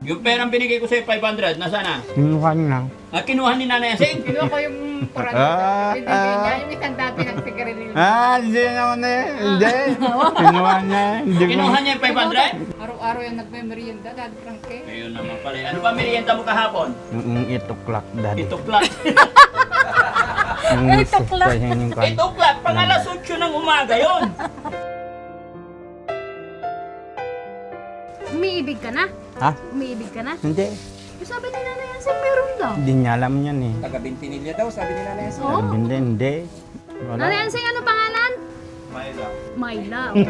Yung perang binigay ko sa'yo, 500, nasaan na? Kinuha niya. Kinuha ni Nanay Asing? Kinuha ko yung 400. Ah. Binigay niya yung isang dati ng sigarilyo. Hindi naman eh. Hindi. Kinuha niya. Hindi ko. Kinuha niya yung 500? Araw-araw yung nagme-merienda, Dad Frankie. Ayun naman pala. Ano ba merienda mo kahapon? Yung 8 o'clock, daddy. 8 o'clock. Yung 8 o'clock. 8 o'clock, pang alas 8 ng umaga yun. Umiibig ka na? Ha? Umiibig ka na? Hindi. Eh, sabi ni Nanay Ansel, meron daw. Hindi niya alam yan eh. Taga-Bintinilya daw, sabi nila na yan. Oo. Hindi, hindi. Wala. Nanay Ansel, ano pangalan? Mayla. Myla. Oh,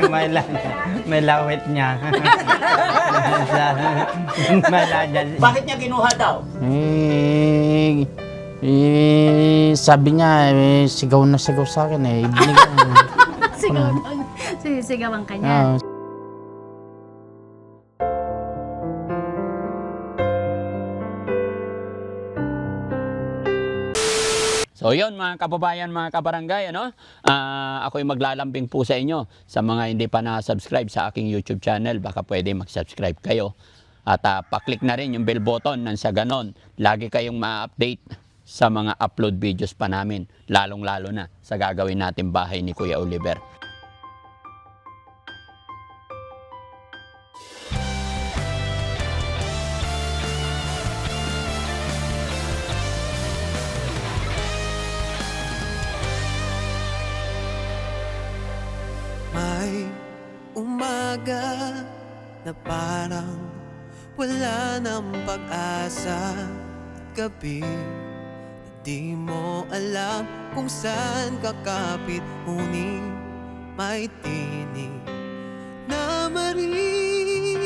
Myla daw. May lawit niya. May lawit. Bakit niya kinuha daw? Sabi niya, sigaw na sigaw sa akin eh. Binigyan. Sigawan. Sisigawan ka niya. So yun mga kababayan, mga kabarangay, ano? Ako'y maglalambing po sa inyo. Sa mga hindi pa na-subscribe sa aking YouTube channel, baka pwede mag-subscribe kayo. At pa-click na rin yung bell button nang sa ganon. Lagi kayong ma-update sa mga upload videos pa namin. Lalong-lalo na sa gagawin natin bahay ni Kuya Oliver. May umaga na parang wala ng pag-asa. Gabi na di mo alam kung saan kakapit. Ngunit may tinig na maririnig.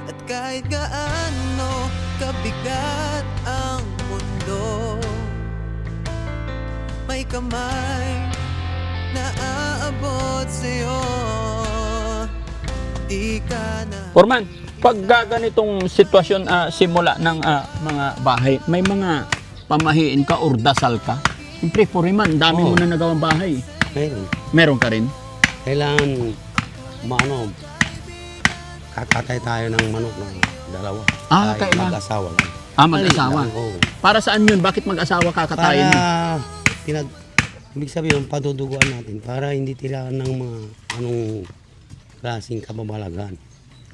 At kahit gaano kabigat ang mundo, may kamay na aabot sa'yo. Di ka na Foreman, pag ganitong sitwasyon simula ng mga bahay, may mga pamahiin ka or dasal ka? Siyempre, Foreman, dami mo na nagawang bahay. Meron. Meron ka rin? Kailangan, kakatay tayo ng manok ng dalawa. Ay, kailangan. mag-asawa lang. Mag-asawa. Oo. Para saan yun? Bakit mag-asawa kakatayin mo? Ibig sabihin, paduduguan natin para hindi tilaan ng mga anong klaseng kababalagan.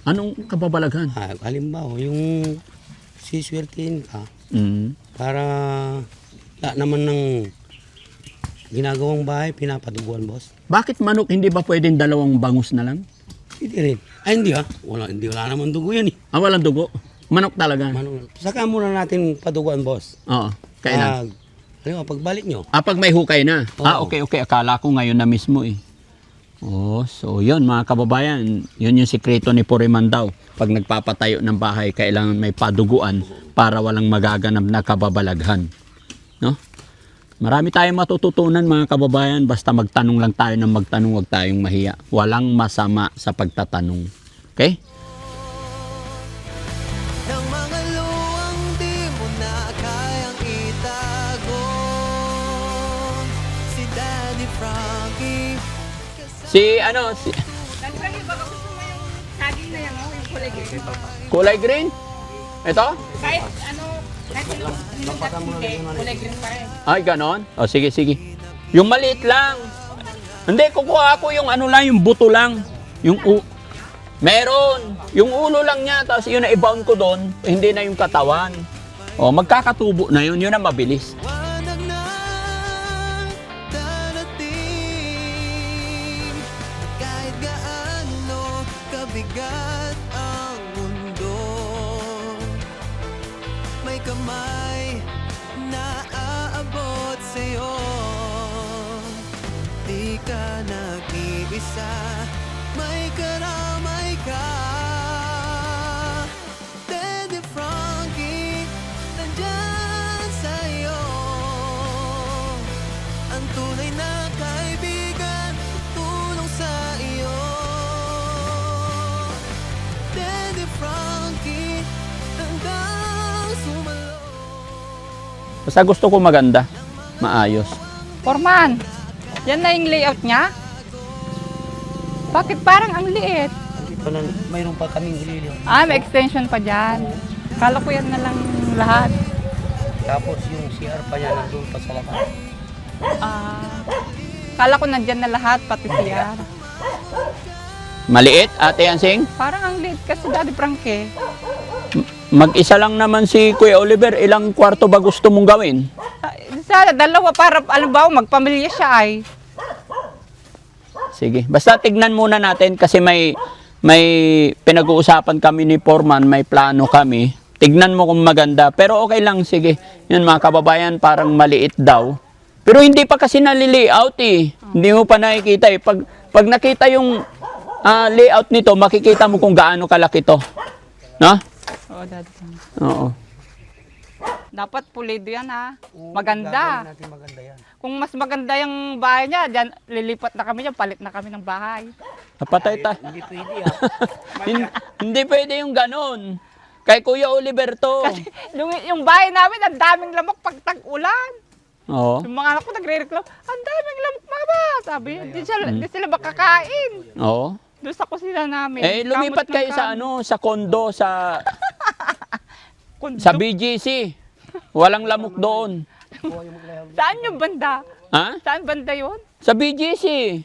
Anong kababalaghan? Halimbawa, yung siswertihin ka Mm. para lahat naman ng ginagawang bahay, pinapaduguan, boss. Bakit manok hindi ba pwedeng dalawang bangus na lang? Hindi rin. Ay, hindi wala naman dugo yan eh. Walang dugo. Manok talaga. Saka muna natin paduguan, boss. Oo. Kailan? Halimbawa, pagbalik nyo. Pag may hukay na. Oo. Okay. Akala ko ngayon na mismo eh. So yun mga kababayan, yun yung sikreto ni Foreman daw. Pag nagpapatayo ng bahay, kailangan may paduguan para walang magaganap na kababalaghan. No? Marami tayong matututunan mga kababayan, basta magtanong lang tayo ng magtanong, huwag tayong mahiya. Walang masama sa pagtatanong. Okay? Ng mga luwang di mo na kayang itago. Si Daddy Frankie. Si Dad Frankie, baka gusto mo yung saging na yan, yung kulay green. kulay green? Ito? Kahit kulay green pa rin. Ay, ganon? Sige. Yung maliit lang. Hindi, kukuha ako yung yung buto lang. Meron. Yung ulo lang niya, tapos yun na i-bound ko doon, hindi na yung katawan. Magkakatubo na yun. Yun ang mabilis. Wanag na darating. Kahit gaano kabigat ang mundo, may kamay na aabot sa'yo. Di ka nag-iisa, may karamay ka. Daddy Frankie, nandyan sa'yo. Ang tunay na kaibigan, tulong sa iyo. Daddy Frankie, hanggang sumalo. Basta gusto ko maganda, maayos. Foreman, yan na yung layout niya? Bakit parang ang liit? mayroon pa kaming ililiw. May extension pa dyan. Kala ko yan na lang lahat. Tapos yung CR pa niya nandun pa sa labas. Kala ko nandyan na lahat, pati siya. Maliit, Ate Yansing? Parang ang liit kasi Daddy Frank eh. Mag-isa lang naman si Kuya Oliver. Ilang kwarto ba gusto mong gawin? Sana dalawa para, alam ba, magpamilya siya ay. Sige. Basta tignan muna natin kasi may pinag-uusapan kami ni Foreman, may plano kami. Tignan mo kung maganda. Pero okay lang, sige. Yun mga kababayan, parang maliit daw. Pero hindi pa kasi nali-layout eh. Hindi mo pa nakikita eh. Pag nakita yung layout nito, makikita mo kung gaano kalaki to. No? Oo, Daddy Frank. Oo. Dapat pulido yan ha. Maganda. Gagawin natin maganda yan. Kung mas maganda yung bahay niya, dyan, lilipat na kami dyan, palit na kami ng bahay. Napatay ta. Hindi pwede Hindi pwede yung ganon. Kay Kuya Oliver to. Yung bahay namin, ang daming lamok pag tag-ulan. Oo. Yung mga anak ko nagre-reklamo, ang daming lamok mama. Sabi, di sila makakain. Oo. Doon sa kusina namin. Eh, lumipat Kamot ng kayo sa sa kondo, sa kondo. BGC. Walang lamok doon. Saan yung banda? Ha? Saan banda yun? Sa BGC.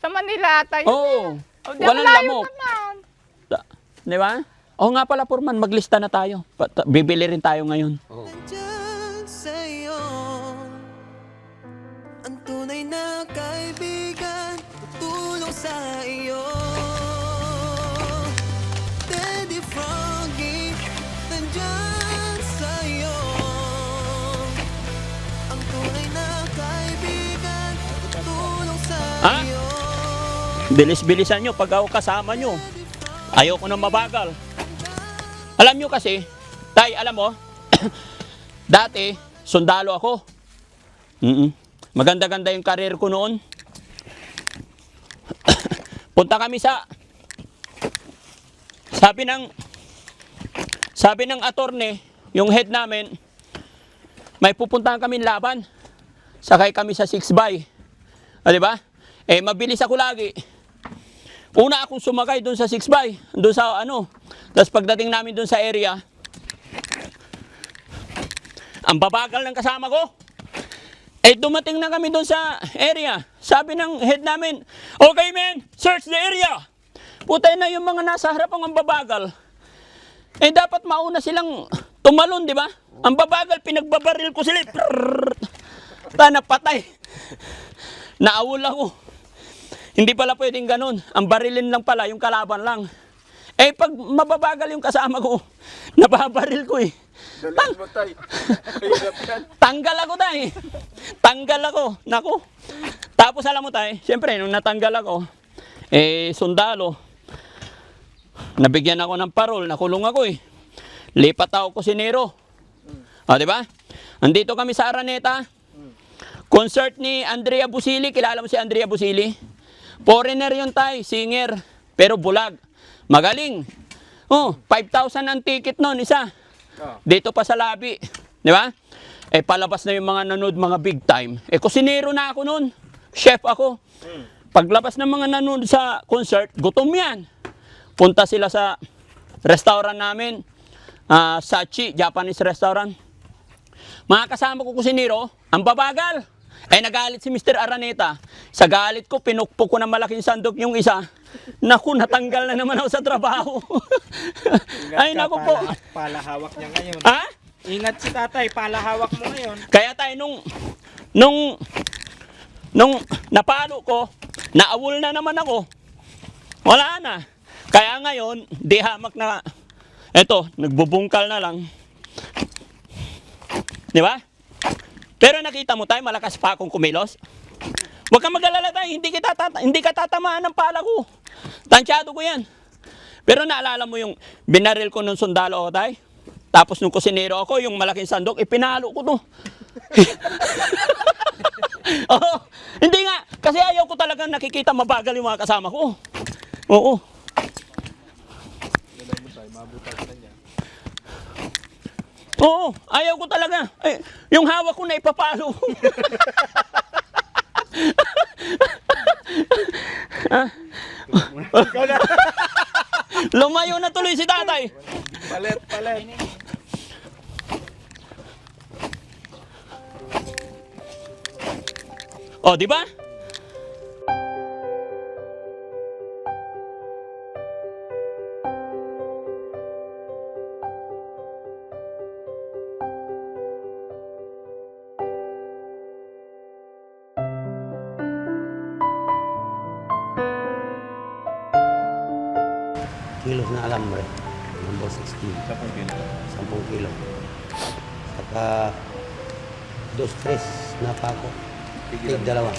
Sa Manila tayo. Oo. Di Walang malayo lamok. naman. Di ba? Oo nga pala, Purman, maglista na tayo. Bibili rin tayo ngayon. Nandyan sa'yo ang tunay na kaibigan, tutulong sa iyo. Daddy Frankie, nandyan sa'yo ang tunay na kaibigan, tutulong sa Ha? iyo. Bilis-bilisan nyo pag ako kasama nyo. Ayoko na mabagal. Alam nyo kasi, Tay, alam mo, dati, sundalo ako. Maganda-ganda yung karir ko noon. Punta kami sabi ng attorney, yung head namin, may pupuntahan kami laban. Sakay kami sa 6x. Di ba? Eh, mabilis ako lagi. Una akong sumakay doon sa 6x, doon sa Tapos pagdating namin doon sa area, ang babagal ng kasama ko. Eh, dumating na kami doon sa area. Sabi ng head namin, okay men, search the area. Putay na yung mga nasa harap ang babagal. Eh, dapat mauna silang tumalon, di ba? Ang babagal, pinagbabaril ko sila. Napatay. Naawol ako. Hindi pala pwedeng ganun. Ang barilin lang pala, yung kalaban lang. Eh, pag mababagal yung kasama ko, nababaril ko eh. Tanggal ako tayo. Tanggal ako. Naku. Tapos alam mo tayo, siyempre, nung natanggal ako, sundalo, nabigyan ako ng parol, nakulong ako eh. Lipat ako kusinero. Di ba? Andito kami sa Araneta. Concert ni Andrea Busili. Kilala mo si Andrea Busili? Foreigner yun tayo, singer. Pero bulag. Magaling. 5,000 ang ticket nun, isa. Dito pa sa lobby. Di ba? Eh, palabas na yung mga nanood, mga big time. Eh, kusinero na ako nun. Chef ako. Paglabas ng mga nanood sa concert, gutom yan. Punta sila sa restaurant namin. Sachi, Japanese restaurant. Mga kasama ko kusinero, ang babagal. Eh, nagalit si Mr. Araneta. Sa galit ko, pinukpok ko ng malaking sandok yung isa. Naku, natanggal na naman ako sa trabaho. Ay, naku po. Palahawak niya ngayon. Ha? Ingat si tatay, palahawak mo ngayon. Kaya tayo, nung napalo ko, naawol na naman ako. Wala na. Kaya ngayon, di hamak na, eto, nagbubungkal na lang. Di ba? Pero nakita mo tayo, malakas pa akong kumilos. Huwag kang mag-alala tayo, hindi ka tatamaan ng pala ko. Tansyado ko yan. Pero naalala mo yung binaril ko nung sundalo ako tayo? Tapos nung kusinero ako, yung malaking sandok, ipinalo ko to. Hindi nga, kasi ayaw ko talagang nakikita mabagal yung mga kasama ko. Oo. Oo, ayaw ko talaga. Ay, yung hawak ko na ipapalo. Lumayo na tuloy si tatay. Palit, palit. O, di ba? Kilos na alambre. Number 16. 10 kilo. 10 kilo. Saka 2-3 na pako. Tig dalawa.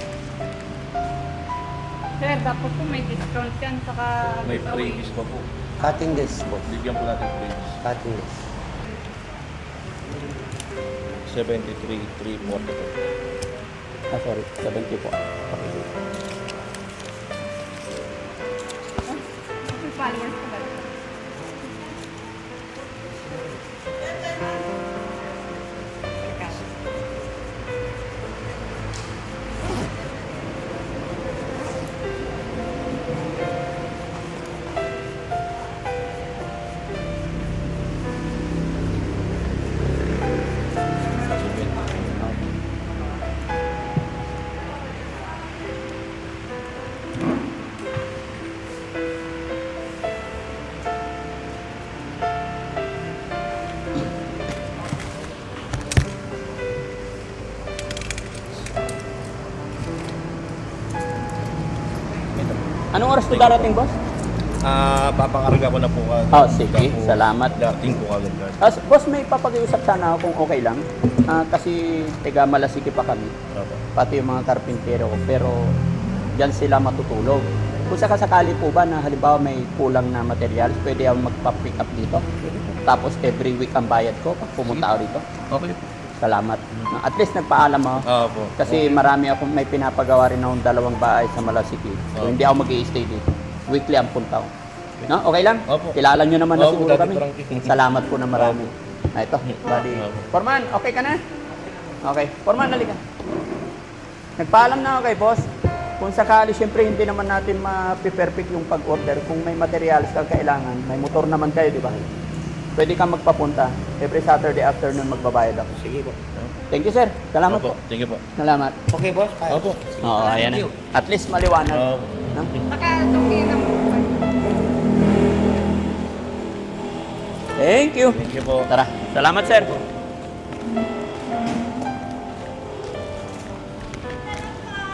Sir, dapat po may discount yan. Saka May previous pa po. Cutting this po. Bigyan po natin previous. Cutting this. 73,340 po. Ah, sorry. 70 po. may followers ko ba? Anong oras to darating, boss? Papakarga ko na po agad. Oh, sige. Salamat. Dating po agad. Boss, may papakiusap sana ako kung okay lang. Kasi taga Malasiki pa kami. Opo. Pati yung mga karpintero ko. Pero diyan sila matutulog. Kung sakasakali po ba na halimbawa may kulang na materials, pwede ako magpa-pick up dito. Tapos every week ang bayad ko pag pumunta ako dito. Okay po. Salamat. At least nagpaalam ako. Opo. Kasi marami akong may pinapagawa rin akong 2 bahay sa Malasiki. So hindi ako mag-i-stay dito. Weekly ang punta ko. No? Okay lang? Opo. Kilala nyo naman na Opo, siguro Daddy kami. Frankie. Salamat po na marami. Ito, buddy. Opo. Foreman, okay ka na? Okay. Foreman, halika. Nagpaalam na ako kay boss. Kung sakali, syempre hindi naman natin ma-perfect yung pag-order. Kung may materials kang kailangan, may motor naman kayo, di ba? Pwede kang magpapunta. Every Saturday afternoon magbabayad ako. Sige po. Thank you, sir. Salamat Opo. po. Thank you po. Salamat. Okay, boss. Opo. Oo, ayan na. At least maliwanag. Opo. No? Saka tungin ng Thank you. Thank you po. Tara. Salamat, sir.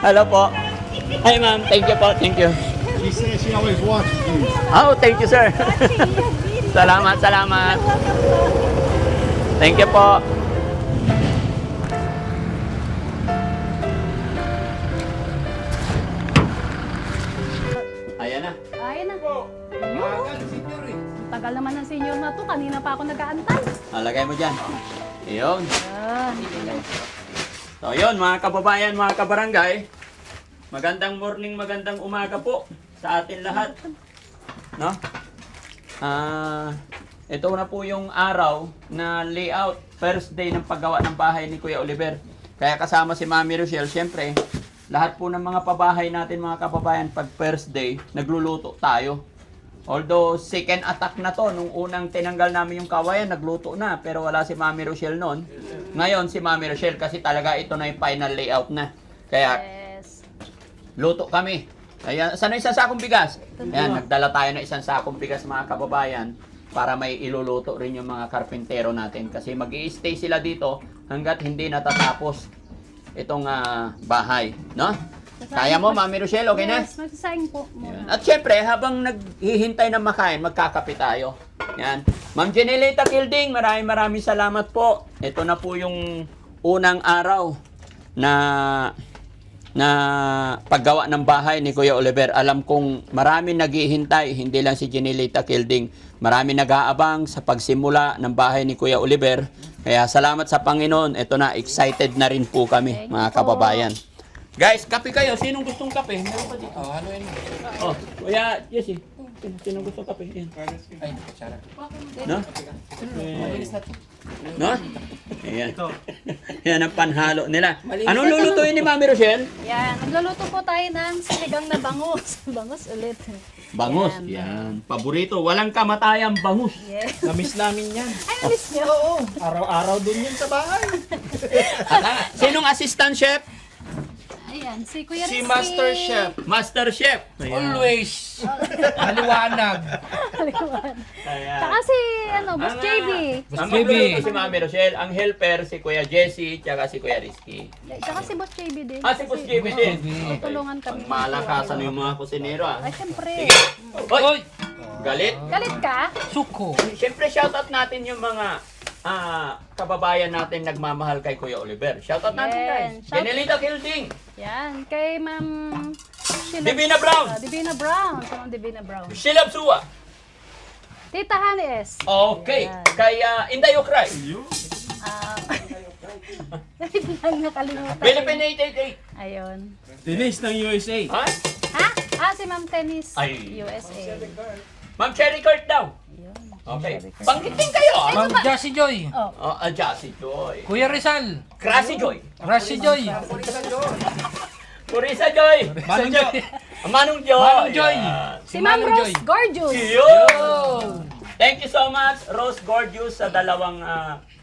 Hello po. Hi, ma'am. Thank you po. Thank you. She says she always watches you. Oh, thank you, sir. Salamat, salamat. Thank you po. Ayan na. Ayun na. Tagal naman ng senior na to. Kanina pa ako nag-aantay. Alagay mo dyan. Iyon. Ah, So yun, mga kababayan, mga kabarangay, magandang morning, magandang umaga po sa atin lahat. No? Ito na po yung araw na layout, first day ng paggawa ng bahay ni Kuya Oliver. Kaya kasama si Mami Rochelle, syempre, lahat po ng mga pabahay natin, mga kababayan, pag first day, nagluluto tayo. Although second attack na to, nung unang tinanggal namin yung kawayan, nagluto na, pero wala si Mami Rochelle noon. Ngayon si Mami Rochelle kasi talaga ito na yung final layout na. Kaya yes. luto kami. Ayan, saan yung isang sakong bigas? Ayan, nagdala tayo ng isang sakong bigas, mga kababayan, para may iluluto rin yung mga karpintero natin. Kasi mag-i-stay sila dito hanggat hindi natatapos itong bahay. No? Kaya mo, Mami Rochelle, okay na? Yes, magsasaing po Yan. muna. At syempre, habang naghihintay ng makain, magkakape tayo. Yan. Ma'am Jenelita Kilding, maraming salamat po. Ito na po yung unang araw na paggawa ng bahay ni Kuya Oliver. Alam kong marami naghihintay, hindi lang si Jenelita Kilding. Marami nag-aabang sa pagsimula ng bahay ni Kuya Oliver. Kaya salamat sa Panginoon. Ito na, excited na rin po kami, Thank you mga po. kababayan. Guys, kape kayo. Sinong gustong kape? Meron pa dito. Oh, ano yun? Oh, Kuya Jesse. Sinong gustong kape? Yan. Ay, tsara. No? No? Ayan. Yan ang panhalo nila. Anong lulutuin ni Mami Rochelle? Yan, magluluto po tayo ng sinigang na bangus. Bangus ulit. Bangus, yan. Paborito, walang kamatayang bangus. Yes. Namiss namin yan. Ay, na-miss niyo? Oo, araw-araw dun yun sa bahay. Sinong assistant chef? Ayan, si Kuya Si Rizky. Master Chef. Master chef. Always. Maliwanag. Ayan. Saka si, Boss JB. Ang magluluto si Mami Rochelle, ang helper si Kuya Jesse, tsaka si Kuya Rizky. Saka si Boss JB din. Ah, si Boss JB din. Tulungan kami. Malakasan yung mga kusinero ah. Ay, siyempre. Hoy! Galit? Galit ka? Siyempre shoutout natin yung mga kababayan natin nagmamahal kay Kuya Oliver. Shoutout natin Yan. guys. Benelita Kilding, Yan, kay Ma'am Divina Brown, Divina Brown. Si Ma'am Divina Brown. Sheila Sua. Tita Hani S. Okay. Yan. Kay Inday Ukray. Lang nakalimutan. Philippine 888. Ayun. Denise ng USA. Ha? Ha? Si Ma'am Tennis Ay. USA. Ma'am Cherry Court daw. Okay. Banggitin kayo ah. Ma'am Jassy Joy, Oh, Jassy Joy. Kuya Rizal, Krasi Joy. Rassy Joy, Purisa Joy. Manong Joy. Manong Joy. Manong Joy. Yan. Si Ma'am Manong Rose Joy. Gorgeous. Yun! Thank you so much, Rose Gorgeous, sa dalawang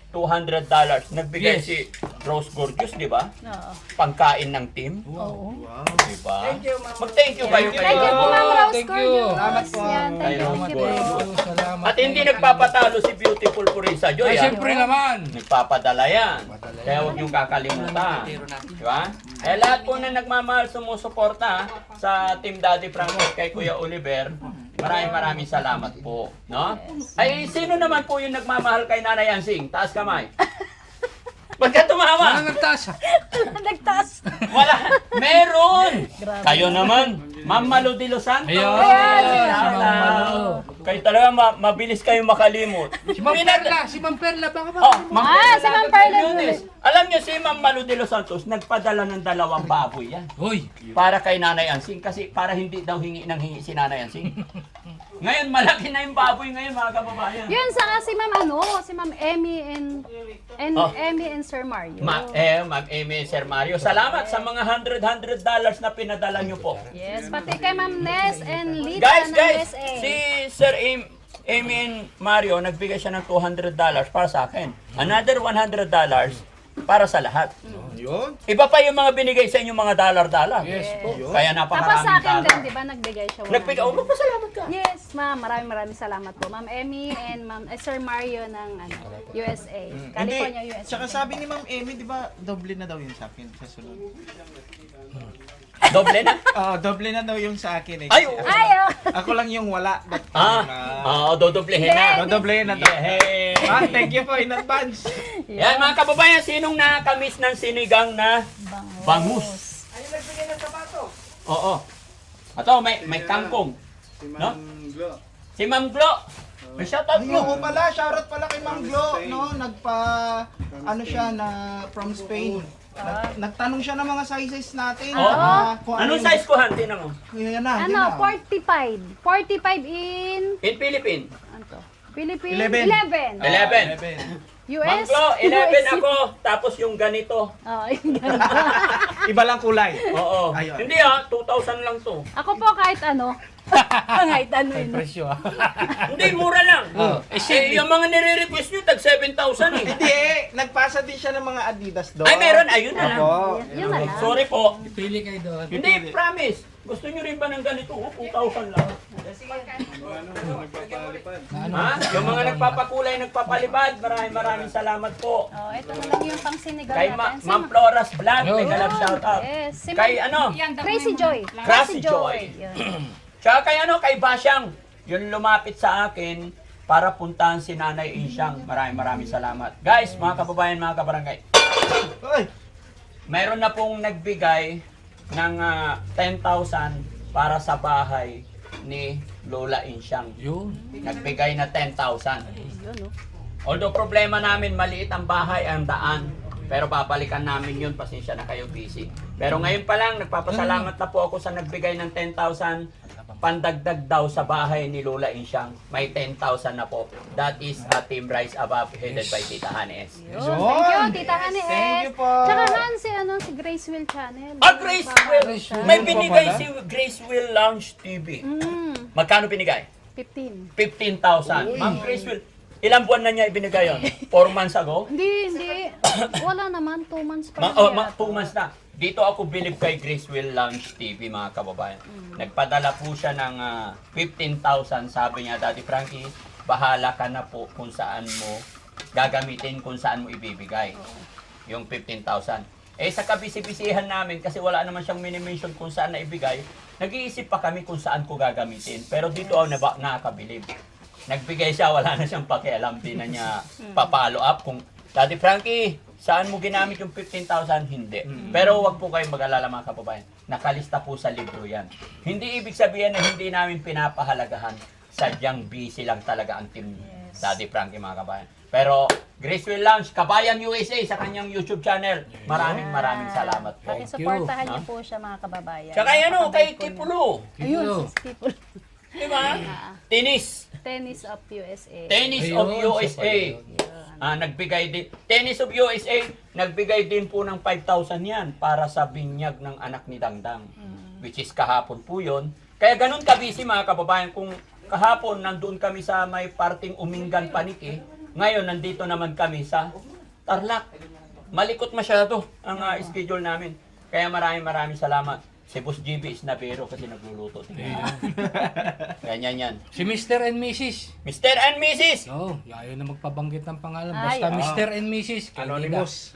$200. Nagbigay Yes. si Rose Gorgeous, di ba? Oo. Pangkain ng team. Oo. Di ba? Mag-thank you kayo kay Thank you po, Ma'am Rose Thank you. Gorgeous. Salamat po. Yan, Kay thank Rose you. Gorgeous. Salamat. At hindi nagpapatalo si Beautiful Purisa Joy. Ay, ah. siyempre naman. Nagpapadala yan. Kaya huwag niyong kakalimutan. Di ba? Eh lahat po na nagmamahal sumusuporta sa Team Daddy Franco kay Kuya Oliver, maraming salamat po. No? Ay, sino naman po yung nagmamahal kay Nanay Ansing? Taas kamay. Ba't ka tumawa? Walang nagtasa. Nagtaas. Wala. Meron. Kayo naman. Ma'am Malu de Los Santos. Ayan. Shout Ma'am out. Malu. Kayo talaga mabilis kayong makalimot. Si Ma'am Perla, si Ma'am Perla, baka ba? Oh, Ma'am Ah, si Ma'am Perla Yunes. Alam niyo si Ma'am Malu de Los Santos nagpadala ng 2 baboy yan. Hoy, Para kay Nanay Ansing kasi para hindi daw hingi si Nanay Ansing. Ngayon malaki na yung baboy ngayon mga kababayan. Yun, saka si Ma'am si Ma'am Emmy and Oh. Emmy and Sir Mario. Ma'am Amy Sir Mario, salamat sa mga $100 na pinadala niyo po. Yes, pati kay Ma'am Ness and Lita Guys, ng USA. si Sir Amy and Mario nagbigay siya ng $200 para sa akin. Another $100 para sa lahat. Yun. Iba pa yung mga binigay sa inyo mga dollar. yes po. Kaya Tapos napakaraming sa akin din, dollar. di ba, nagbigay siya. Nagbigay, magpasalamat ka. Yes, ma'am. Maraming salamat po. Ma'am Emmy and Sir Mario ng USA. California, USA. Tsaka sabi ni Ma'am Emmy, di ba, doble na daw yun sa akin sa sunod. Doble na? Doble na daw yung sa akin eh. Ay, Kasi oo. Ayo! ako lang yung wala. That time Dodoblehin na. Doble na daw. Yay! Thank you po in advance. Yan mga kababayan, sinong nakamiss ng sinigang na bangus? Ayun, nagbigay ng sapato. Oo. Ito, may kangkong. No? Si Ma'am Glo. May shoutout Ay, mo. oo pala, shoutout pala kay Ma'am Glo, no? Siya na from Spain. Nagtanong siya ng mga sizes natin. Oh. Kung Anong yung- size ko, Hanti na mo? Yan na, yan Ano, na. 45. 45 in... In Philippine? Ano to? Philippines? 11. 11. 11. Ma'am US? Glo, 11 US. ako. Tapos yung ganito. Oh, yung ganun. Iba lang kulay. Oo. Ayun. Hindi 2,000 lang to. Ako po kahit ano. Kahit ano yun. Presyo ah. Hindi, mura lang. Yung mga nire-request nyo, tag 7,000 eh. Hindi, nagpasa din siya ng mga Adidas doon. Ay, meron. Ayun na lang. Opo. Yun na lang. Sorry po. Pili kayo doon. Hindi, promise. Gusto nyo rin ba ng ganito? 2,000 lang. Ha? Yung mga nagpapakulay, nagpapalipad, maraming salamat po. Oh, ito na lang yung pang sinigang Kay natin. Ma'am Flora's Vlog, may galap shoutout. Yes. Si Kay Ma'am Crazy Joy. Crazy Joy. Yun. Tsaka kay kay Basyang, yun lumapit sa akin para puntahan si Nanay Insyang. Maraming salamat. Guys, mga kababayan, mga kabarangay, Ay, mayroon na pong nagbigay ng 10,000 para sa bahay ni Lola Insyang. Yun. Nagbigay na 10,000. Yun, oh. Although problema namin, maliit ang bahay, ang daan. Pero babalikan namin yun, pasensya na kayo, busy. Pero ngayon pa lang, nagpapasalamat na po ako sa nagbigay ng 10,000 pandagdag daw sa bahay ni Lola Insyang. May 10,000 na po. That is Team Rise Above, headed by Tita Hanes. Yun. Thank you, Tita Hani S. Thank you po. Tsaka Han, si Grace Will Channel. Grace Will! May binigay si Grace Will Lounge TV. Magkano binigay? 15. 15,000. Ma'am Grace, ilang buwan na niya ibinigay yun? 4 months ago? Hindi. Wala naman, 2 months pa lang 2 months na. Dito ako bilib kay Gracewell Lounge TV, mga kababayan. Nagpadala po siya ng 15,000. Sabi niya, Daddy Frankie, bahala ka na po kung saan mo gagamitin, kung saan mo ibibigay. Yung 15,000. Eh sa kabisi-bisihan namin, kasi wala naman siyang mini-mention kung saan na ibigay, nag-iisip pa kami kung saan ko gagamitin. Pero dito ako nakakabilib. Nagbigay siya, wala na siyang pakialam. Di na niya pa-follow up kung, Daddy Frankie, saan mo ginamit yung 15,000? Hindi. Pero wag po kayong mag-alala mga kababayan. Nakalista po sa libro yan. Hindi ibig sabihin na hindi namin pinapahalagahan. Sadyang busy lang talaga ang team Daddy Frankie mga kababayan. Pero Gracewell Lounge, Kabayan USA sa kanyang YouTube channel. Maraming salamat po. Pakisuportahan niyo po siya mga kababayan. Tsaka ano, kay Napakabait po Kipulo. Ayun, si Kipulo. Diba? Tennis. Tennis of USA. Tennis Ayun, of siya USA. Nagbigay din. Tennis of USA, nagbigay din po ng 5,000 yan para sa binyag ng anak ni Dangdang. Which is kahapon po yun. Kaya ganun kabisi mga kababayan, kung kahapon nandun kami sa may parting Umingan Paniki, ngayon nandito naman kami sa Tarlac. Malikot masyado ang schedule namin. Kaya maraming salamat. Si Boss GB is nabero kasi nagluluto. Ganyan yan. Si Mr. and Mrs. Mr. and Mrs. No, ayaw na magpabanggit ng pangalan. Ay, Basta oo. Mr. and Mrs. Anonymous.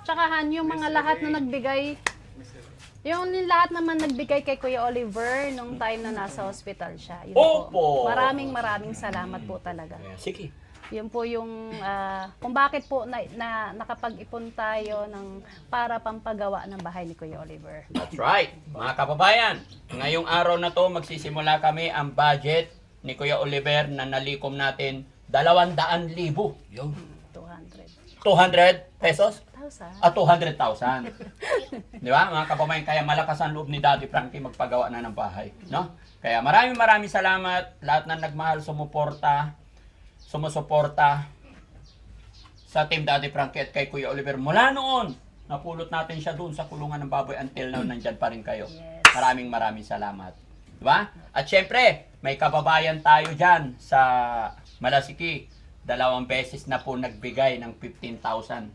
Tsaka Han, yung mga lahat na nagbigay, yung lahat naman nagbigay kay Kuya Oliver nung time na nasa hospital siya. Yun Opo. po. Maraming salamat po talaga. Sige. Yun po yung kung bakit po na nakapag-ipon tayo para pampagawa ng bahay ni Kuya Oliver. That's right. Mga kababayan, ngayong araw na to magsisimula kami ang budget ni Kuya Oliver na nalikom natin 200,000. Yun. 200,000. 200 pesos? 200,000. Di ba? Mga kababayan, kaya malakas ang loob ni Daddy Frankie magpagawa na ng bahay. No? Kaya maraming salamat lahat na nagmahal, sumusuporta sa Team Daddy Frankie at kay Kuya Oliver. Mula noon, napulot natin siya doon sa kulungan ng baboy until now, nandyan pa rin kayo. Yes. Maraming salamat. Diba? At syempre, may kababayan tayo dyan sa Malasiki. 2 beses na po nagbigay ng 15,000.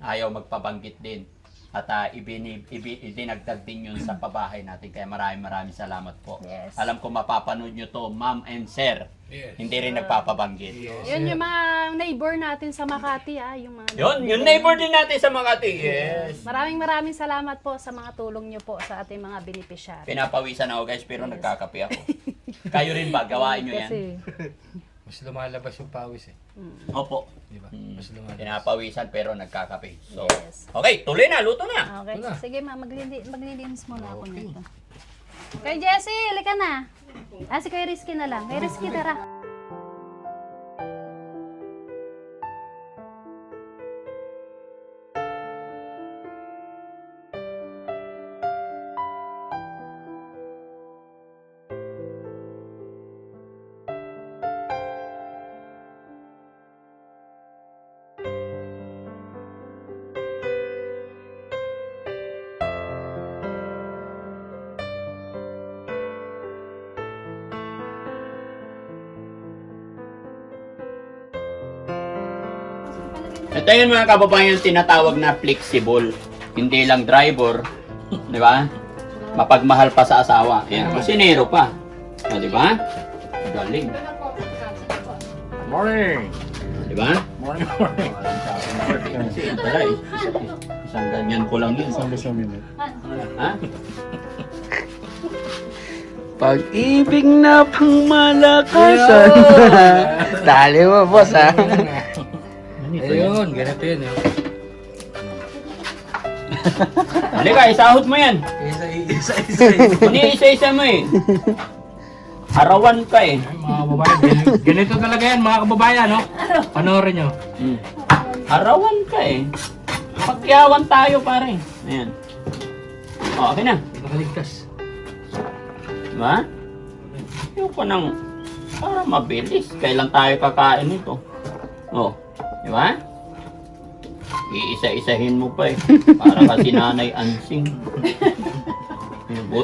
Ayaw magpabanggit din. At idinagdag din yun sa pabahay natin. Kaya maraming salamat po. Yes. Alam ko mapapanood nyo to, Ma'am and Sir. Yes. Hindi rin nagpapabanggit. Yun yung mga neighbor natin sa Makati, yung mga Yung neighbor din natin sa Makati. Yes. Maraming salamat po sa mga tulong nyo po sa ating mga beneficiary. Pinapawisan ako guys, pero nagkakape ako. Kayo rin ba? Gawain nyo yan? Kasi, Mas lumalabas yung pawis eh. Opo. Di ba? Mas lumalabas. Pinapawisan pero nagkakape. So, Yes. okay, tuloy na. Luto na. okay. Wala. Sige ma, maglilinis muna ako nito. Kay Jessie, halika na. Si Kay Rizky na lang. Kay Rizky, tara. Ito yun mga kababayan, tinatawag na flexible. Hindi lang driver, di ba? Mapagmahal pa sa asawa. Yan, kusinero pa. O, di ba? Galing. Morning! Di ba? Morning. Kasi tara eh. Isang ganyan ko lang yun. Ha? Pag-ibig na pang malakasan. Tali mo, boss, ha? Ayun, ganito yun. Halika, isahod mo yan. Isa-isa mo eh. Arawan ka eh. Mga kababayan, ganito talaga yan mga kababayan, no? Panoorin nyo. Arawan ka eh. Pagkiyawan tayo pare. Ayan. O, okay na. Nakaligtas. Diba? Yung ko nang para mabilis. Kailan tayo kakain nito? O, diba? Iisa-isahin mo pa eh. Para ka si Nanay Ansing.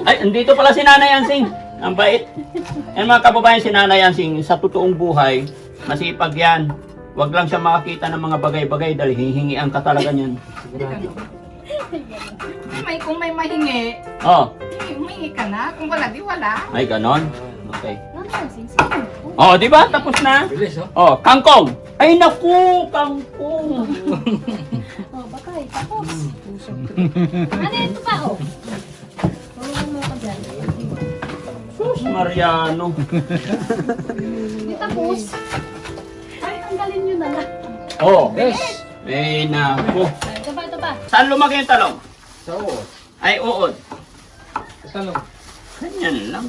Ay, andito pala si Nanay Ansing. Ang bait. Yan mga kababayan, si Nanay Ansing, sa totoong buhay, masipag yan. Huwag lang siya makakita ng mga bagay-bagay dahil hihingian ka talaga niyan. Kung may mahingi, Oh, humingi ka na. Kung wala, di wala. ay ganon. Okay. Oh, di ba? Tapos na. Oh, kangkong. Ay naku, kangkong. Oh, bakay. Tapos. Ano ito pa, oh? Tulungan mo ako dyan. Sus, Mariano. Di tapos. Ay, tanggalin nyo na lang. Oh, yes. Ay naku. Ito pa, ito pa. Saan lumaki yung talong? Sa uod. Ay, uod. Sa talong. Ganyan lang.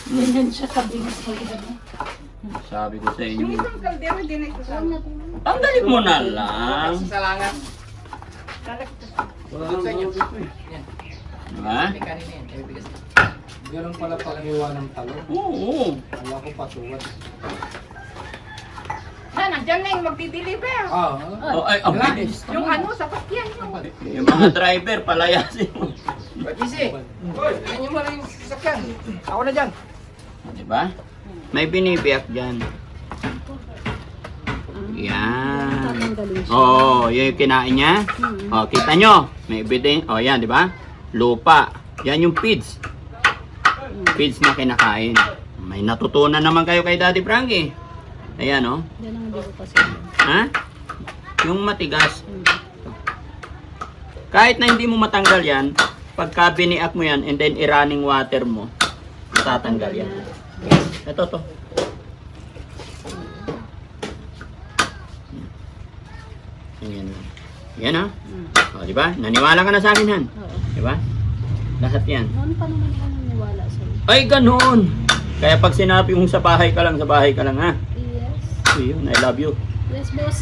Ganyan siya sabi mo. Sabi ko sa Yung inyo. isang kaldero, hindi na ito sa Tanggalin mo na lang. Sa langan. Wala nang sa inyo. Yan. Diba? May kanin yan. May bigas. Ganun pala panghiwa ng talong. Oo. Wala ko patuwad. Nandiyan na yung magdi-deliver. Oh, ay, ang bilis. Yung ano, sapat yan. Yung mga driver, palayasin mo. Easy. Ano mo rin yung sasakyan? Ako na dyan. Diba? May binibiyak dyan. Yan. Oo, yan yung kinain niya. Oh, kita nyo. May ebidence. Oh, yan, di ba? Lupa. Yan yung feeds. Feeds na kinakain. May natutunan naman kayo kay Daddy Frankie. Ayan, oh. Yan ang hindi ko kasi. Ha? Yung matigas. Kahit na hindi mo matanggal yan, pagka biniak mo yan and then i-running water mo, matatanggal yan. Ito to. Yan. Yan ha. O, di ba? Naniwala ka na sa akin, Han. Di ba? Lahat yan. Noon pa naman ako naniwala sa'yo. Ay, ganun! Kaya pag sinabi mong sa bahay ka lang, ha? Yes. Ayun, I love you. Yes, boss.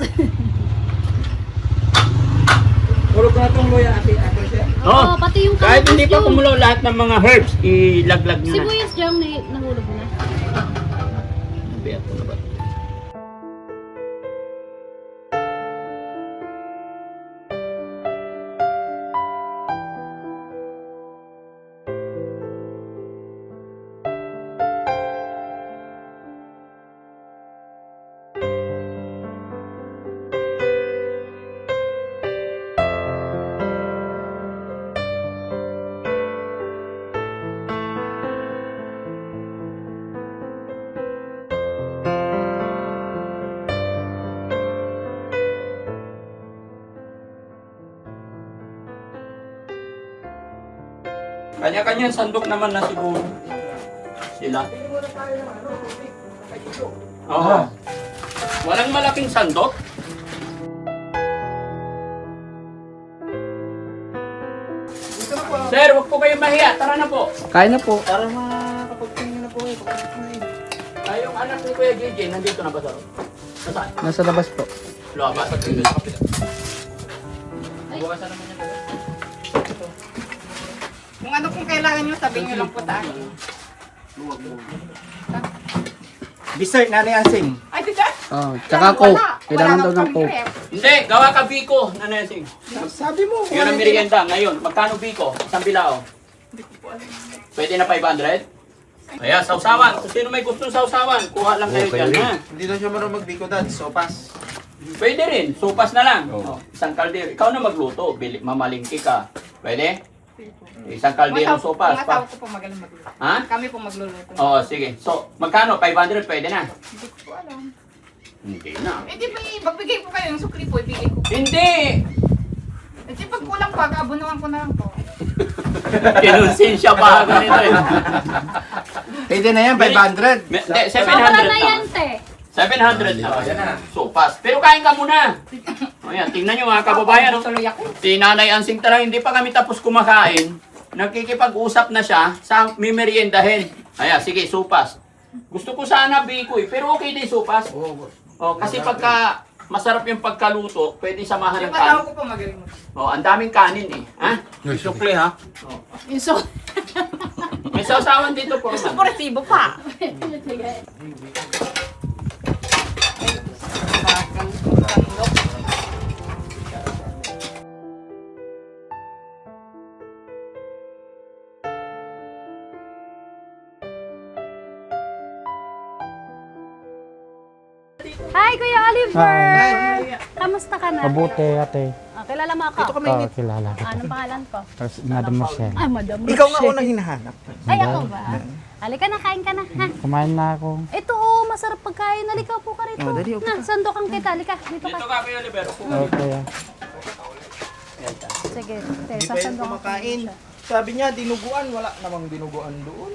Puro ko na itong luya ate. Ako siya. Oo, pati yung Kahit hindi pa yung kumulo lahat ng mga herbs, ilaglag nyo na. sibuyas dyan, nahulog na. Nabiyak ko na ba? Kanya-kanya sandok naman na siguro. Sila. Oo. Walang malaking sandok. Sir, wag po kayo mahiya. Tara na po. Kain na po. Para makapagtingin na po kayo. Ay, yung anak ni Kuya JJ, nandito na ba sir? Nasaan? Nasa labas po. Lumabas. Bukasan naman yan. Kung ano kung kailangan nyo, sabihin nyo lang po sa akin. Dessert, Nanay Ansing. Ay, di ba? Oh, tsaka coke. Kailangan daw ng coke. Hindi, gawa ka biko. Nanasing. Sabi mo. Yun ang merienda ngayon. Magkano biko? Isang bilao. Pwede na 500? Kaya, sausawan. Kung sino may gustong sausawan, kuha lang kayo dyan, ha? Hindi na siya marunong magbiko dad. Sopas. Pwede rin. Sopas na lang. Oh, isang kaldero. Ikaw na magluto. Mamalingki ka. Pwede? Isang kaldero sopas. Mga tao ko po magaling magluto. Ha? Kami po magluluto. Oo, sige. So, magkano? 500 pwede na? Hindi ko po alam. Hindi na. Eh di ba, magbigay po kayo ng sukli po, ibigay ko. Hindi! Eh di pag kulang pa, abunuhan ko na lang po. Kinonsensya pa ganito eh. Pwede na yan, 500. Hindi, 700 Wala na yan, na. te. 700 na. Sopas. Pero kain ka muna. O yan, tingnan nyo mga kababayan. Tuloy ako. Si Nanay Ansing tara, hindi pa kami tapos kumakain. Nagkikipag-usap na siya sa mimeriendahin. Ayan, sige, sopas. Gusto ko sana biko eh, pero okay din sopas. Oh, kasi pagka masarap yung pagkaluto, pwede samahan ng Yung mga tao kanin. ko po magaling magluto. Oh, ang daming kanin eh. Ha? Sukli ha. So, May sausawan dito po. Suporesibo pa. Hi, Kuya Oliver! Kamusta ka na? Mabuti ate. Kilala mo ako? Ito kami. Oo, kilala ko. Anong pangalan ko? Madam Marcel. Ay, Madam Ikaw nga Rochelle. unang hinahanap. Ay, ako ba? Halika na, kain ka na. Ha? Kumain na ako. Ito, oh, masarap pagkain. Halika po ka rito. Oh, dali, upo Na, sandokan kita. Halika, dito ka. Ito ka, Kuya Oliver. Okay. Sige, Hindi pa yun sasandokan ko kumakain. siya. Sabi niya, dinuguan. Wala namang dinuguan doon.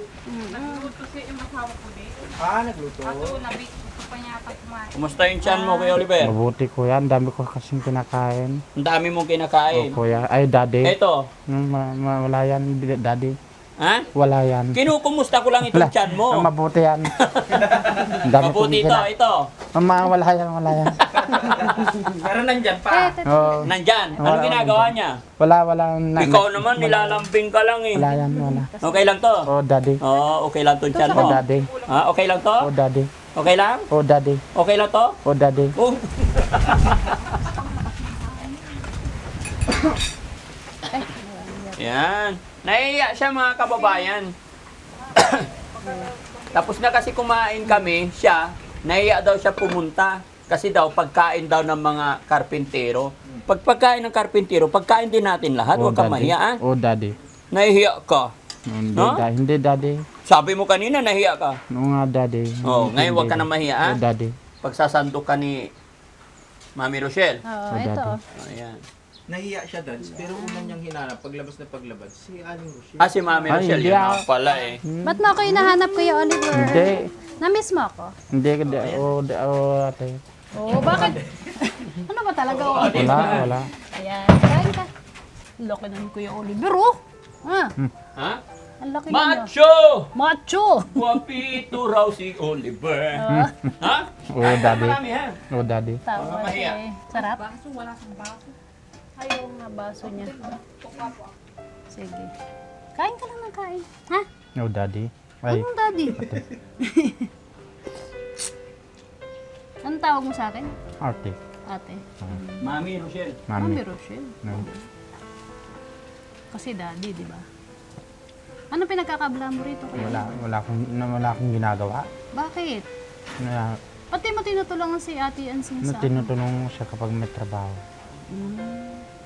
Nagluto si yung asawa ko dito. Nagluto. Gusto pa niya ata kumain. Kumusta yung tiyan mo, Kuya Oliver? Mabuti kuya. Ang dami ko kasing kinakain. Ang dami mong Oh, kinakain. kuya. Ay, daddy. Ito, Wala yan, daddy. ha? Wala yan. Kinukumusta ko lang itong tiyan mo. Mabuti yan. Ang dami Mabuti kong ito, kina- ito. Wala yan, wala yan. Pero nandyan pa. Oh, Nandyan. Ano Wala, ginagawa niya? wala. Ikaw naman, nilalambing ka lang eh. Wala yan, wala. Okay lang to? Oh, daddy. Oo, okay lang to tiyan Oh, mo. daddy. Ha? Okay lang to? Oh, daddy. Okay lang? Oh, daddy. Okay lang to? Oh, daddy. Oh. Yan. Naiiyak siya mga kababayan. Tapos na kasi kumain kami, siya, naiiyak daw siya pumunta. Kasi daw, pagkain daw ng mga karpintero. Pag pagkain ng karpintero, pagkain din natin lahat. Oh, Huwag ka daddy. mahiya, ah. Oh, daddy. Nahihiya ka. Hindi, No? hindi, daddy. Sabi mo kanina, nahiya ka. Oo nga, daddy. Oh, ngayon huwag ka na Hindi. mahiya, ah. Oh, daddy. Pagsasandok ka ni Mami Rochelle. Oo, Oh, ito. daddy. Ayan. Nahiya siya, Dads. Pero una niyang hinanap, paglabas na paglabas, si Aling Rochelle. Ah, si Mami Ay, Rochelle, hindi yun ah. nga pala eh. Ba't mo ako hinahanap, Kuya Oliver? Hindi. Na-miss mo ako? Hindi, oh, ate. Oo, bakit? Ano ba talaga? Oh? Wala. Ayan, kain ka. Ang laki ng Kuya Oliver, oh. Ha? Ang laki na niya. Macho! Macho! Wapito raw si Oliver. Ha? Oh, daddy. Marami ha? Oh, daddy. Tama mahiya. eh. Sarap? Baso, wala kang baso. Ayaw nga baso niya. Sige. Kain ka lang ng kain. Ha? Oh, daddy. Ay, Anong daddy? Anong tawag mo sa akin? ate. Ate. Mami Rochelle. Mami Mami. Rochelle. No. Kasi daddy, di ba? Ano pinagkakabla mo rito? Kuya? Wala akong ginagawa. Bakit? Na, Pati mo tinutulungan si Ate Ansing sa tinutulong siya kapag may trabaho.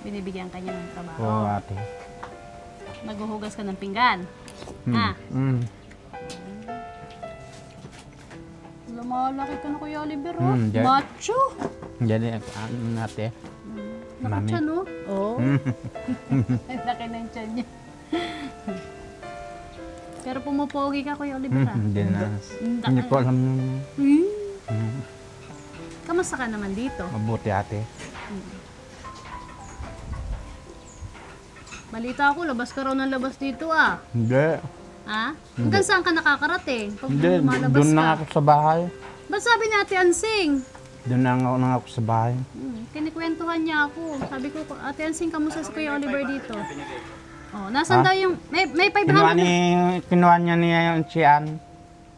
binibigyan kanya ng trabaho. Oo, ate. Naghuhugas ka ng pinggan. Ha? Lumalaki ka na, Kuya Oliver, oh. Yeah. Macho! Jadi, ate. Laki Mami. tiyan, oh. Oo. Ang laki ng tiyan niya. Pero pumupogi ka, Kuya Oliver, ah. Hindi na. Hindi ko alam yung Kamusta ka naman dito? mabuti, ate. Balita ako, labas ka raw ng labas dito, ah. Hindi. Ha? Hanggang saan ka nakakarating? Pag Hindi, lumalabas doon ka. na ako sa bahay. Ba't sabi ni Ate Ansing? Doon na ako sa bahay. Kinikwentuhan niya ako. Sabi ko, Ate Ansing, kamusta si Kuya Oliver dito? Oh, nasan daw yung... May 500 Kinuha niya niya yung siyan.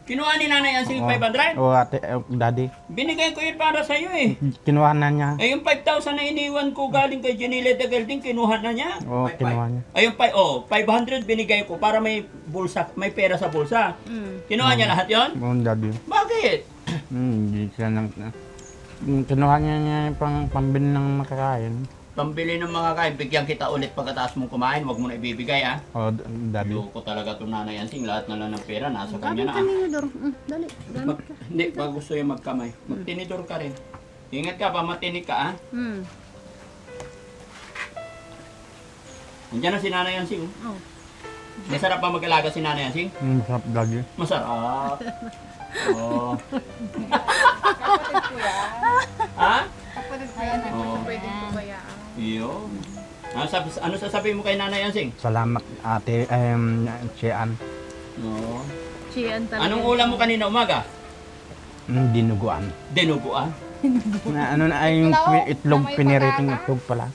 Kinuha ni Nanay Ansing 500? Oo, ate, daddy. Binigay ko yun para sa'yo eh. Kinuha na niya. Eh yung 5,000 na iniwan ko galing kay Janila de Galding, kinuha na niya. Oo, kinuha niya. Ay yung 500 binigay ko para may bulsa, may pera sa bulsa. Kinuha niya lahat yon? Oo, daddy. Bakit? Hindi siya nang... Kinuha niya yung pambili ng makakain. Pambili ng mga kain, bigyan kita ulit pagkatapos mong kumain, wag mo na ibibigay ah. Oo, daddy. Loko talaga itong Nanay Ansing, lahat na lang ng pera nasa Gamit kanya na ka ah. ninyo, dali, gamit ka. Hindi, pag gusto yung magkamay, magtinidor ka rin. Ingat ka pa, matinig ka ah. Nandiyan na si Nanay Ansing. Oh. Masarap ba mag-alaga si Nanay Ansing? Sarap, daddy. Masarap. Oo. Ha? Ayan na, Oo. pwede ko bayaan. Iyo. Ano sasabihin mo kay Nanay Ansing? Salamat, ate. Siyan. Oo. Chian talaga. Anong ulam mo kanina umaga? Dinuguan. Dinuguan. Ano na ay yung itlog, piniriting itlog pala.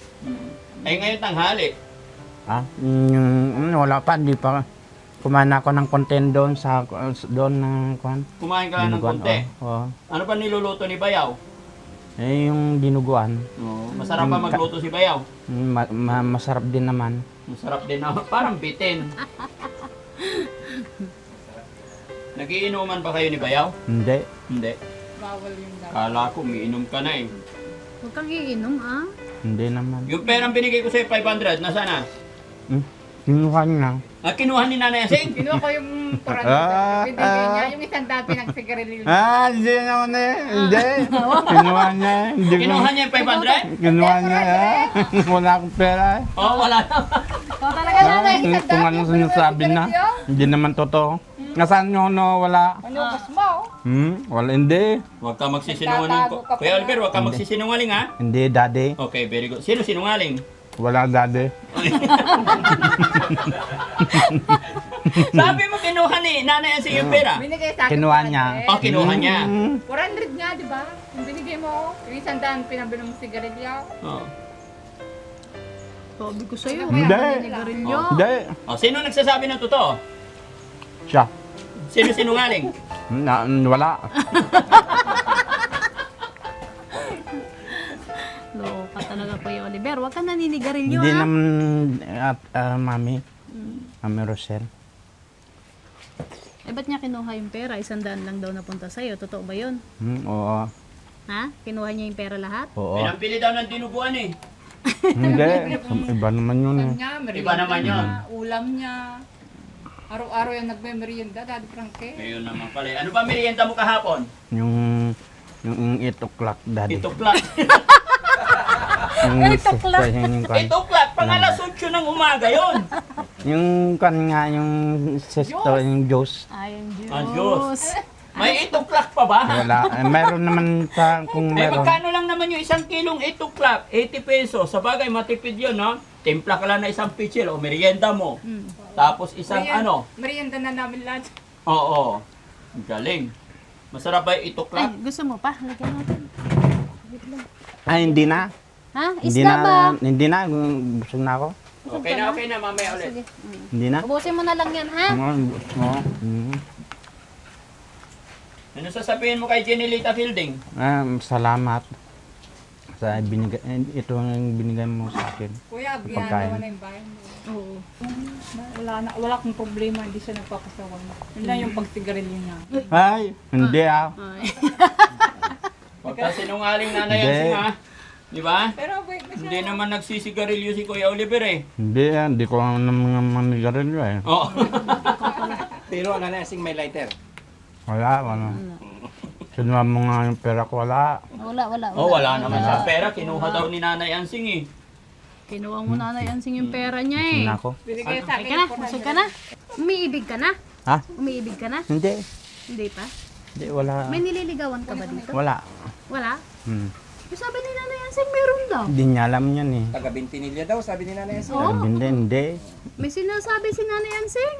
Ay ngayon tanghali. Ha? Wala pa, hindi pa. Kumain ako ng content doon sa doon na kuan. Kumain ka lang ng konti. Oo. Ano pa niluluto ni Bayaw? Eh yung dinuguan, Oo. Masarap pa magluto si Bayaw. masarap din naman. Masarap din naman. Parang bitin. Nagiinuman ba kayo ni Bayaw? Hindi. Hindi. bawal yung daw. Kala ko, umiinom ka na eh. Huwag kang iinom, ah. Hindi naman. Yung perang binigay ko sa'yo, 500, nasaan na? Kinuha niya. Kinuha ni Nanay Asing? Kinuha ko yung 400. Ah, Binigay niya yung isang dati pinagsigarilyo. Hindi naman eh. Hindi. Kinuha niya. Hindi Kinuha niya yung 500? Kinuha niya. Wala akong pera. Oo, wala na. So talaga nanay, isang Kung dati ano sinasabi na. Hindi naman totoo. Nasaan nyo no? Wala. Ano mas mo? Wala. Hindi. Huwag ka magsisinungaling. Tatago ka pa Kuya na. Oliver, huwag ka magsisinungaling ha? Hindi, daddy. Okay, very good. Sino sinungaling? Wala, daddy. Sabi mo kinuha ni Nanay Asing yung pera. Binigay sa akin. Kinuha niya. Oh, kinuha niya. 400 nga, di ba? Yung binigay mo, yung isang daan pinabili mong sigarilyo. Oh. Sabi ko sa'yo, Hindi. naninigarilyo. Hindi. Oh, sino nagsasabi ng totoo? Siya. Sino sinungaling? Wala. Loka talaga, Kuya Oliver. Huwag kang naninigarilyo, Hindi ha? naman, mami. Mami Rosel. Eh, ba't niya kinuha yung pera? 100 lang daw napunta sa'yo. Totoo ba yun? Oo. Ha? Kinuha niya yung pera lahat? Oo. Pinampili daw ng dinuguan eh. Hindi. Iba naman yun eh. Niya, Iba naman yun. ulam niya. Araw-araw yung nagme-merienda, Daddy Frankie. Ayun naman pala. Ano ba merienda mo kahapon? Yung 8 o'clock, daddy. 8 o'clock. Yung 8 o'clock. 8 o'clock, pangalas 8 ng umaga yon. Yung kan nga, yung sister, yung juice. Ay, yung Diyos. Ang Diyos. May 8 o'clock pa ba? Wala. Mayroon naman sa, kung Eh, meron. magkano lang naman yung isang kilong 8 o'clock? 80 pesos. Sa bagay, matipid yun, no? Timpla ka lang na isang pichil o merienda mo. Tapos isang ano? Merienda na namin lahat. Oo. Ang galing. Masarap ba yung 8 Ay, o'clock? gusto mo pa? Lagyan natin. Hindi na. Ha? Hindi Isda na. ba? Hindi na. Busog na ako. Okay na, mamaya ulit. Sige. Hindi na. Ubusin mo na lang yan, ha? Oo. Ano sasabihin mo kay Jenilita Fielding? Salamat sa binigay, ito ang binigay mo sa akin. Kuya, Pagkain. ginagawa na yung bayan mo. Oo. Wala akong problema, hindi siya nagpapasawan. Yun lang yung pagsigarilyo niya. Ay, hindi ah. Ay. Huwag ka sinungaling Nanay Hindi. Asing, ha? Di ba? Pero wait, Hindi naman nagsisigarilyo si Kuya Oliver eh. Hindi ah. Hindi ko naman manigarilyo eh. Oo. Pero ang nanasing may lighter. Wala. Sinuha mo nga yung pera ko, wala. Wala. Oh, wala naman sa pera. Kinuha daw ni Nanay Ansing eh. Kinuha mo na Ansing yung pera niya, eh. Hindi ako. binigay sa Okay akin ka na? yung Busog ka na? Umiibig ka na? Ha? Umiibig ka na? Hindi. Hindi pa? Hindi, wala. May nililigawan ka ba dito? Wala. Wala? Hmm. Yung sabi ni Nanay Ansing, meron daw. Hindi niya alam yan eh. Taga Bintinilya daw, sabi ni Nanay Asing. Oo. Hindi. May sinasabi si Nanay Ansing.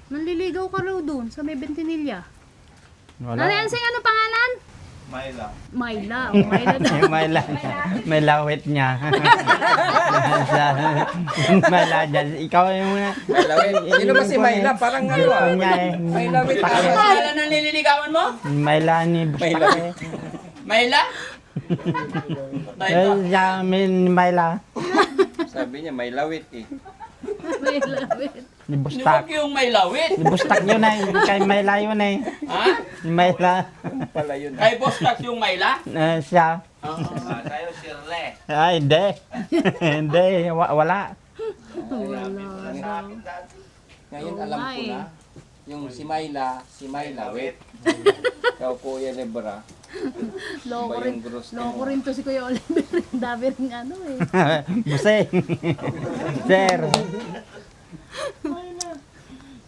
Nanliligaw ka raw doon sa may Bentinilla. Wala. Nanay Ansing, ano pangalan? Myla. Myla. Oh, Myla daw. May lawit niya. May lawit. Ikaw yung muna. Sino ba si Mayla? Parang ano ah. Niya eh. Mayla with Ano pangalan ng nililigawan mo? Mayla ni Bustak eh. Mayla? Eh, siya, ni Mayla. Sabi niya, may lawit eh. Myla. Ni Huwag Bustak. yung may lawit. Ni Bustak yun eh. Kay Mayla yun eh. Ha? Ni Mayla. Pala yun. Kay Boss Tax yung Mayla? Siya. Tayo, Shirley. Ay, hindi. Hindi. Wala. Ngayon alam ko eh. na. Yung si Mayla wait. Ikaw Kuya Lebra. Loko Iba rin. yung gross Loko rin to si Kuya Oliver. Ang dami rin ano eh. Busing. Sir.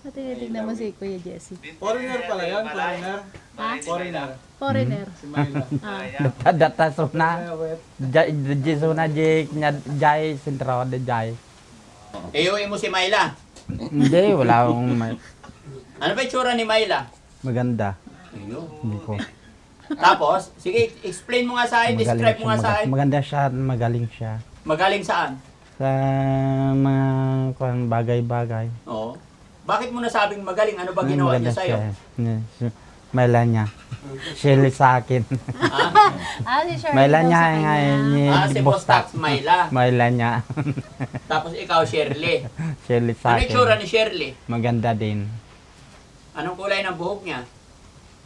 At tinitignan mo si Kuya Jesse. Foreigner pala yan, foreigner. Ha? Foreigner. Foreigner. Si Myla. Ah. Data suna. Suna jay sentro de jay. Iuwi mo si Mayla. Hindi, wala akong Ano ba itsura ni Mayla? maganda. Hindi ko. Tapos, sige, explain mo nga sa akin, describe mo nga sa akin. Maganda siya, magaling siya. Magaling saan? Sa mga bagay-bagay. Oo. Bakit mo nasabing magaling? Ano ba ginawa niya sa'yo? Mayla niya. Shelly sa akin. Ah, si Shirley Mayla daw niya sa nga kanya. ni Si Boss Tax, Mayla. Mayla niya. Tapos ikaw, Shirley. Shelly sa Ano itsura akin. ni Shirley? Maganda din. Anong kulay ng buhok niya?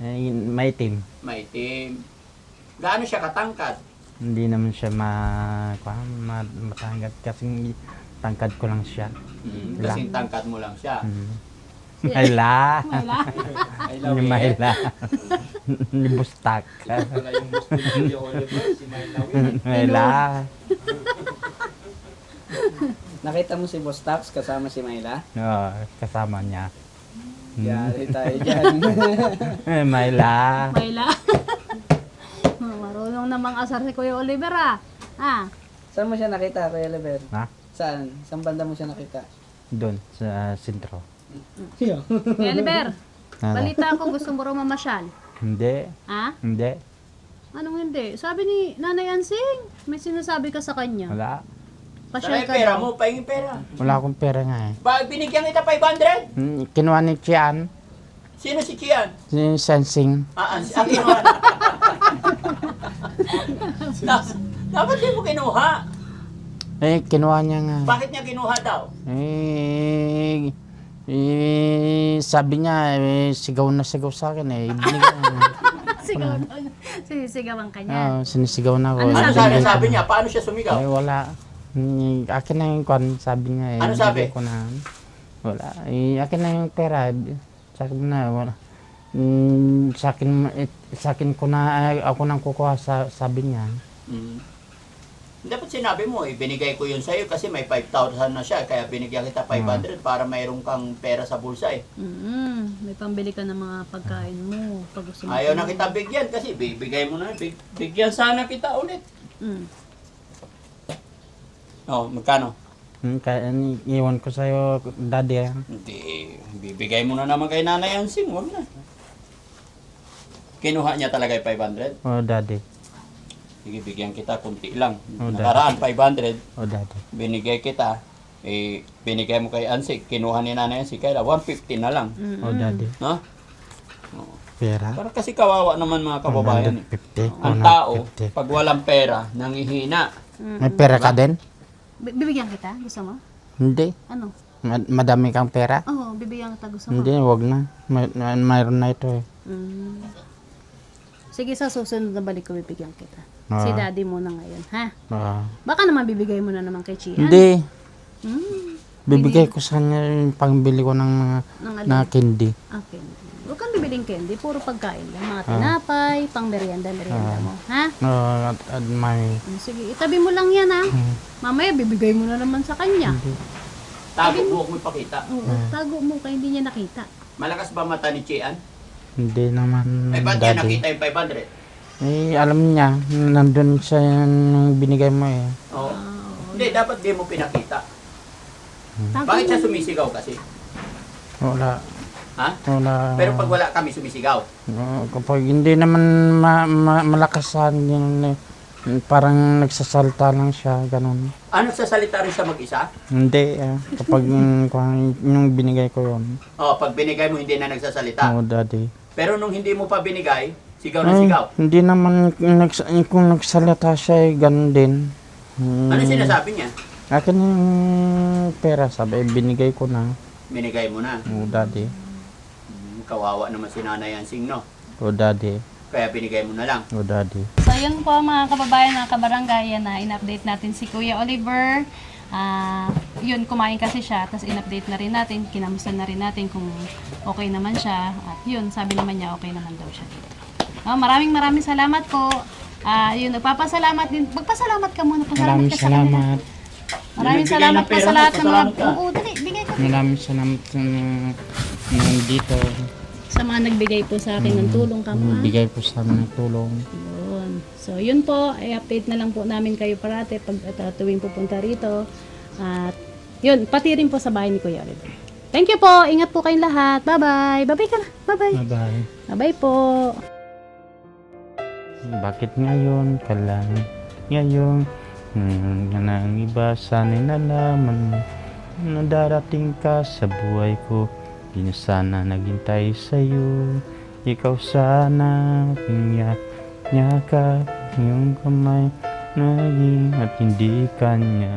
Maitim. Maitim. Gaano siya katangkad? Hindi naman siya matangkad kasi tangkad ko lang siya. Kasing tangkad mo lang siya. Mayla. Ni Mayla. Ni Bustak. Wala yung gusto ni Kuya Oliver, si Myla Witt. Mayla. Nakita mo si Boss Tax kasama si Myla? Oo, kasama niya. Yari tayo dyan. Mayla. Mayla. Marunong namang asar si Kuya Oliver Saan mo siya nakita, Kuya Oliver? Ha? Saan? Saan banda mo siya nakita? Doon sa sentro. Kuya Oliver, balita ko gusto mo raw mamasyal. Hindi. Ha? Hindi. Anong hindi? Sabi ni Nanay Ansing, may sinasabi ka sa kanya. Wala. Pasyal Saan ka pera daw. mo? Pahingin pera. Wala akong pera nga eh. Ba, binigyan kita 500? Kinuha ni Chian. Sino si Kian? Si Sensing. Ang kinuha. Dapat di mo kinuha. Kinuha niya nga. Bakit niya kinuha daw? Sabi niya, sigaw na sigaw sa akin eh. Binigyan niya. Sinisigawan ka niya. Sinisigaw na ako. Ano sabi niya? Paano siya sumigaw? Wala. Akin na yung kwan, sabi niya eh. Ano sabi? Bigay ko na. Wala. Akin na yung pera. Sabi na, wala. Sa akin ko na, ako nang kukuha, sabi niya. Dapat sinabi mo, binigay ko yun sa'yo kasi may 5,000 na siya, kaya binigyan kita 500 para mayroon kang pera sa bulsa eh. May pambili ka ng mga pagkain mo. Pag gusto mo. Ayaw na kita bigyan kasi bibigay mo na, bigyan sana kita ulit. Oh, magkano? Kaya iwan ko sa'yo, daddy. Hindi, bibigay mo na naman kay Nanay Ansing, wag na. Kinuha niya talaga yung 500? Oh, daddy. Sige, bigyan kita, kunti lang. Oh, Nakaraan, 500. Oh, daddy. Binigay kita, binigay mo kay Ansing, kinuha ni Nanay Ansing, kaya 150 na lang. Oh, daddy. No? Pera. Para kasi kawawa naman mga kababayan. 150. Ang tao, pag walang pera, nangihina. May pera ka din? Bibigyan kita? Gusto mo? Hindi. Ano? Madami kang pera? Oo, bibigyan kita. Gusto mo? Hindi, wag na. Mayroon na ito eh. Sige, sa susunod na balik ko bibigyan kita. Si daddy mo na ngayon, ha? Baka naman bibigay mo na naman kay Chian. Hindi. Bibigay ko sa kanya yung pangbili ko ng mga na candy. Okay. Huwag kang bibiling candy, puro pagkain lang. Mga tinapay, pang merienda mo, ha? At may... Sige, itabi mo lang yan, ha? Mamaya, bibigay mo na naman sa kanya. Tago mo, huwag mo ipakita. Oo, tago mo kaya hindi niya nakita. Malakas ba mata ni Chian? Hindi naman, Ba't niya daddy. nakita yung 500? Alam niya, nandun siya yung binigay mo eh. Oo. Hindi, dapat di mo pinakita. Tago Bakit siya mo. sumisigaw kasi? Wala. Ha? Wala. Pero pag wala kami sumisigaw. Kapag hindi naman malakasan yun, parang nagsasalta lang siya, ganun. Ano, nagsasalita rin siya mag-isa? Hindi, kapag yung binigay ko yun. Oh, pag binigay mo hindi na nagsasalita. Oo, daddy. Pero nung hindi mo pa binigay, sigaw na sigaw. Hindi naman, kung nagsalita siya, ganun din. Ano sinasabi niya? Akin yung pera, sabi, binigay ko na. Binigay mo na. Oo, daddy. Kawawa naman si Nanay Ansing, no? Oo, daddy. Kaya binigay mo na lang. Oo, daddy. So, yun po mga kababayan, mga kabarangay, yan na in-update natin si Kuya Oliver. Yun, kumain kasi siya, tapos in-update na rin natin, kinamusta na rin natin kung okay naman siya. At yun, sabi naman niya, okay naman daw siya dito. Maraming salamat po. Yun, nagpapasalamat din. Magpasalamat ka muna. Pasalamat Maraming ka sa kanila. salamat. Maraming Nagbigay salamat ng po pera, sa lahat ng mga... pasalamat ka. Oo, dali, bigay ko. Maraming salamat sa nandito. Sa mga nagbigay po sa akin ng tulong ka mo. Bigay po sa amin ng tulong. Yun. So, yun po. I-update na lang po namin kayo parate pag tuwing pupunta rito. At yun, pati rin po sa bahay ni Kuya Oliver. Thank you po. Ingat po kayong lahat. Bye-bye. Bye-bye ka na. Bye-bye. Bye-bye. Bye-bye po. Bakit ngayon ka lang? Ngayon, nang iba sana'y nalaman mo na darating ka sa buhay ko. Di na sana naghintay sa'yo. Ikaw sana pinyakap yung kamay naging at hindi kanya.